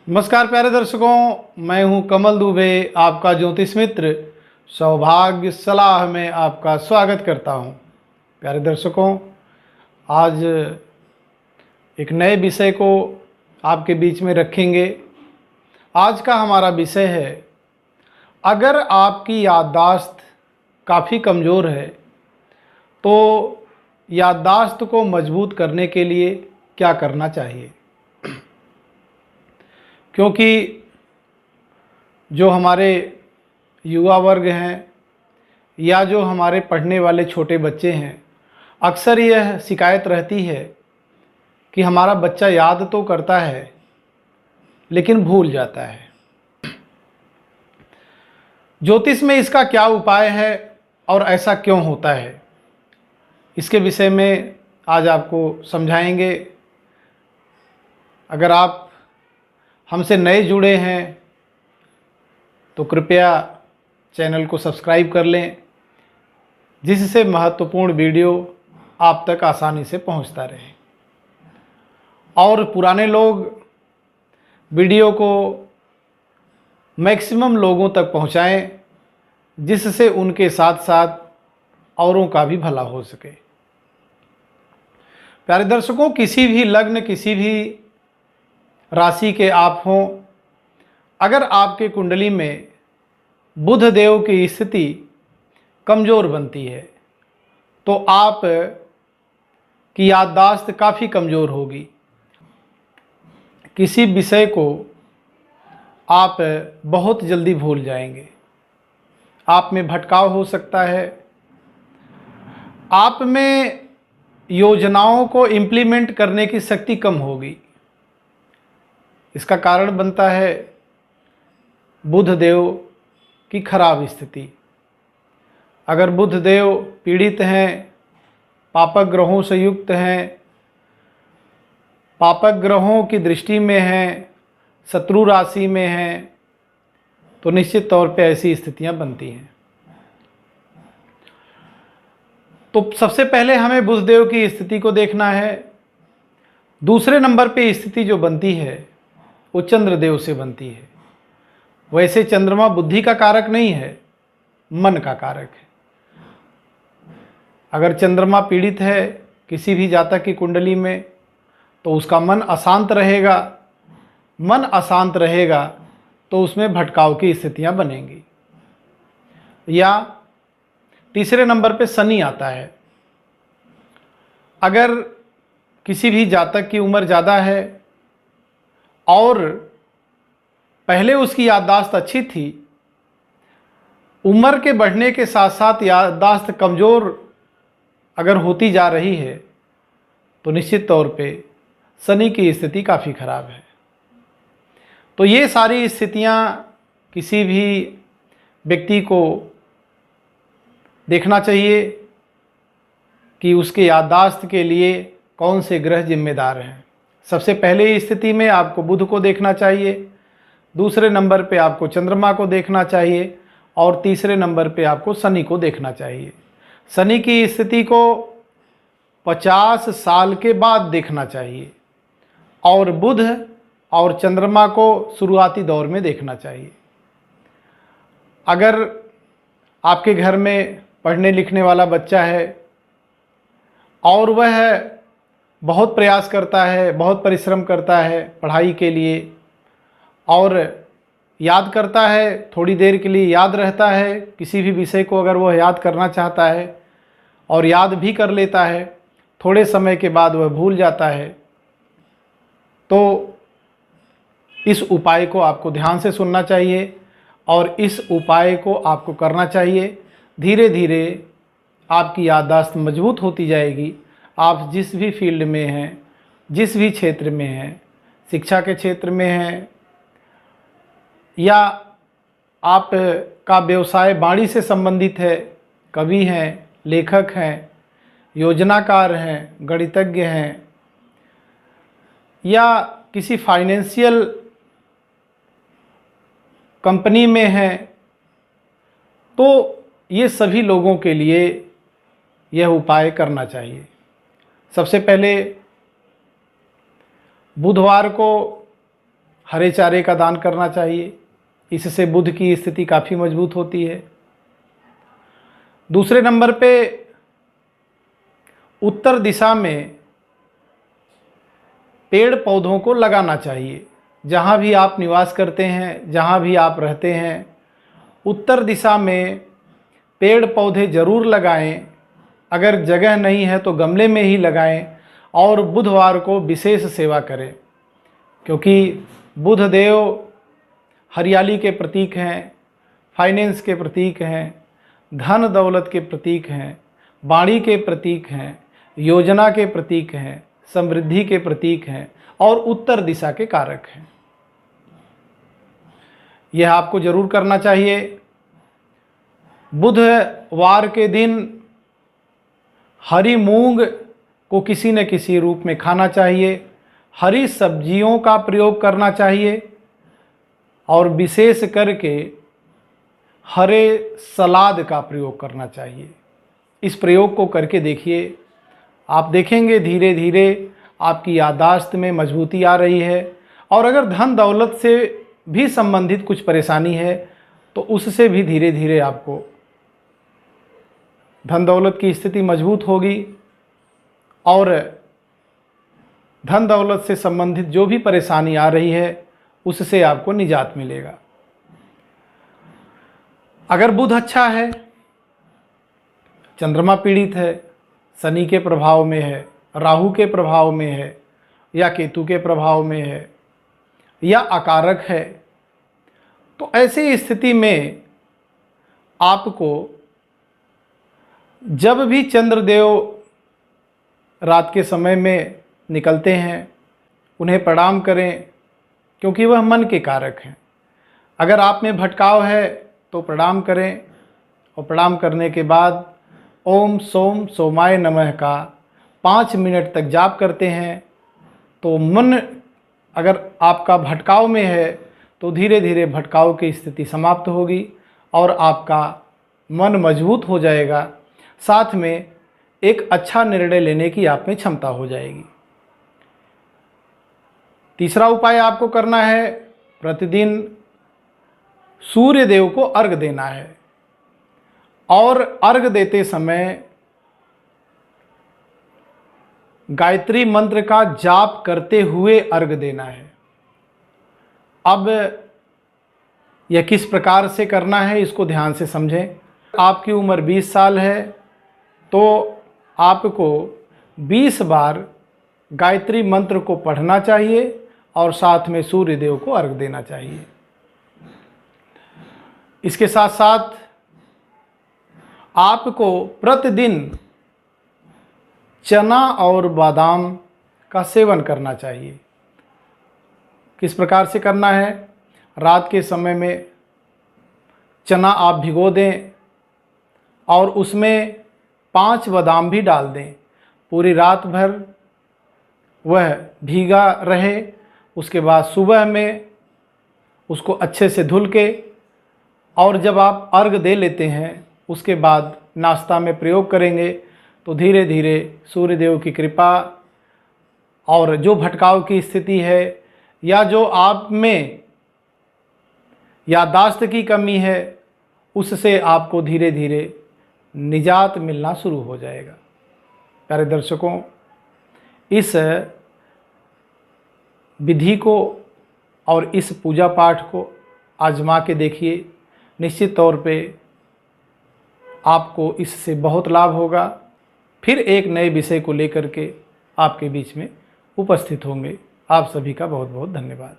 नमस्कार प्यारे दर्शकों, मैं हूं कमल दुबे, आपका ज्योतिष मित्र। सौभाग्य सलाह में आपका स्वागत करता हूं। प्यारे दर्शकों, आज एक नए विषय को आपके बीच में रखेंगे। आज का हमारा विषय है, अगर आपकी याददाश्त काफ़ी कमज़ोर है तो याददाश्त को मजबूत करने के लिए क्या करना चाहिए। क्योंकि जो हमारे युवा वर्ग हैं या जो हमारे पढ़ने वाले छोटे बच्चे हैं, अक्सर यह शिकायत रहती है कि हमारा बच्चा याद तो करता है लेकिन भूल जाता है। ज्योतिष में इसका क्या उपाय है और ऐसा क्यों होता है, इसके विषय में आज आपको समझाएंगे। अगर आप हमसे नए जुड़े हैं तो कृपया चैनल को सब्सक्राइब कर लें, जिससे महत्वपूर्ण वीडियो आप तक आसानी से पहुंचता रहे। और पुराने लोग वीडियो को मैक्सिमम लोगों तक पहुंचाएं, जिससे उनके साथ साथ औरों का भी भला हो सके। प्यारे दर्शकों, किसी भी लग्न, किसी भी राशि के आप हों, अगर आपके कुंडली में बुध देव की स्थिति कमज़ोर बनती है तो आप की याददाश्त काफ़ी कमज़ोर होगी। किसी विषय को आप बहुत जल्दी भूल जाएंगे, आप में भटकाव हो सकता है, आप में योजनाओं को इम्प्लीमेंट करने की शक्ति कम होगी। इसका कारण बनता है बुध देव की खराब स्थिति। अगर बुध देव पीड़ित हैं, पापक ग्रहों से युक्त हैं, पापक ग्रहों की दृष्टि में हैं, शत्रु राशि में हैं, तो निश्चित तौर पे ऐसी स्थितियां बनती हैं। तो सबसे पहले हमें बुध देव की स्थिति को देखना है। दूसरे नंबर पे स्थिति जो बनती है वो चंद्रदेव से बनती है। वैसे चंद्रमा बुद्धि का कारक नहीं है, मन का कारक है। अगर चंद्रमा पीड़ित है किसी भी जातक की कुंडली में तो उसका मन अशांत रहेगा। मन अशांत रहेगा तो उसमें भटकाव की स्थितियां बनेंगी। या तीसरे नंबर पे शनि आता है। अगर किसी भी जातक की उम्र ज़्यादा है और पहले उसकी याददाश्त अच्छी थी, उम्र के बढ़ने के साथ साथ याददाश्त कमज़ोर अगर होती जा रही है तो निश्चित तौर पे शनि की स्थिति काफ़ी खराब है। तो ये सारी स्थितियां किसी भी व्यक्ति को देखना चाहिए कि उसके याददाश्त के लिए कौन से ग्रह जिम्मेदार हैं। सबसे पहले स्थिति में आपको बुध को देखना चाहिए, दूसरे नंबर पे आपको चंद्रमा को देखना चाहिए और तीसरे नंबर पे आपको शनि को देखना चाहिए। शनि की स्थिति को 50 साल के बाद देखना चाहिए और बुध और चंद्रमा को शुरुआती दौर में देखना चाहिए। अगर आपके घर में पढ़ने लिखने वाला बच्चा है और वह बहुत प्रयास करता है, बहुत परिश्रम करता है पढ़ाई के लिए और याद करता है, थोड़ी देर के लिए याद रहता है, किसी भी विषय को अगर वह याद करना चाहता है और याद भी कर लेता है, थोड़े समय के बाद वह भूल जाता है, तो इस उपाय को आपको ध्यान से सुनना चाहिए और इस उपाय को आपको करना चाहिए। धीरे धीरे आपकी याददाश्त मजबूत होती जाएगी। आप जिस भी फील्ड में हैं, जिस भी क्षेत्र में हैं, शिक्षा के क्षेत्र में हैं या आप का व्यवसाय वाणी से संबंधित है, कवि हैं, लेखक हैं, योजनाकार हैं, गणितज्ञ हैं या किसी फाइनेंशियल कंपनी में हैं, तो ये सभी लोगों के लिए यह उपाय करना चाहिए। सबसे पहले बुधवार को हरे चारे का दान करना चाहिए। इससे बुध की स्थिति काफ़ी मजबूत होती है। दूसरे नंबर पे उत्तर दिशा में पेड़ पौधों को लगाना चाहिए। जहाँ भी आप निवास करते हैं, जहाँ भी आप रहते हैं, उत्तर दिशा में पेड़ पौधे ज़रूर लगाएं। अगर जगह नहीं है तो गमले में ही लगाएं और बुधवार को विशेष सेवा करें, क्योंकि बुध देव हरियाली के प्रतीक हैं, फाइनेंस के प्रतीक हैं, धन दौलत के प्रतीक हैं, वाणी के प्रतीक हैं, योजना के प्रतीक हैं, समृद्धि के प्रतीक हैं और उत्तर दिशा के कारक हैं। यह आपको जरूर करना चाहिए। बुधवार के दिन हरी मूंग को किसी न किसी रूप में खाना चाहिए, हरी सब्जियों का प्रयोग करना चाहिए और विशेष करके हरे सलाद का प्रयोग करना चाहिए। इस प्रयोग को करके देखिए, आप देखेंगे धीरे धीरे आपकी याददाश्त में मजबूती आ रही है। और अगर धन दौलत से भी संबंधित कुछ परेशानी है तो उससे भी धीरे धीरे आपको धन दौलत की स्थिति मजबूत होगी और धन दौलत से संबंधित जो भी परेशानी आ रही है उससे आपको निजात मिलेगा। अगर बुध अच्छा है, चंद्रमा पीड़ित है, शनि के प्रभाव में है, राहु के प्रभाव में है या केतु के प्रभाव में है या अकारक है, तो ऐसी स्थिति में आपको जब भी चंद्रदेव रात के समय में निकलते हैं उन्हें प्रणाम करें, क्योंकि वह मन के कारक हैं। अगर आप में भटकाव है तो प्रणाम करें और प्रणाम करने के बाद ओम सोम सोमाय नमः का 5 मिनट तक जाप करते हैं तो मन अगर आपका भटकाव में है तो धीरे धीरे भटकाव की स्थिति समाप्त होगी और आपका मन मजबूत हो जाएगा। साथ में एक अच्छा निर्णय लेने की आप में क्षमता हो जाएगी। तीसरा उपाय आपको करना है, प्रतिदिन सूर्य देव को अर्घ देना है और अर्घ देते समय गायत्री मंत्र का जाप करते हुए अर्घ देना है। अब यह किस प्रकार से करना है इसको ध्यान से समझें। आपकी उम्र 20 साल है तो आपको 20 बार गायत्री मंत्र को पढ़ना चाहिए और साथ में सूर्य देव को अर्घ देना चाहिए। इसके साथ साथ आपको प्रतिदिन चना और बादाम का सेवन करना चाहिए। किस प्रकार से करना है, रात के समय में चना आप भिगो दें और उसमें 5 बादाम भी डाल दें। पूरी रात भर वह भीगा रहे, उसके बाद सुबह में उसको अच्छे से धुल के और जब आप अर्घ दे लेते हैं उसके बाद नाश्ता में प्रयोग करेंगे तो धीरे धीरे सूर्यदेव की कृपा और जो भटकाव की स्थिति है या जो आप में याददाश्त की कमी है उससे आपको धीरे धीरे निजात मिलना शुरू हो जाएगा। प्यारे दर्शकों, इस विधि को और इस पूजा पाठ को आजमा के देखिए, निश्चित तौर पे आपको इससे बहुत लाभ होगा। फिर एक नए विषय को लेकर के आपके बीच में उपस्थित होंगे। आप सभी का बहुत बहुत धन्यवाद।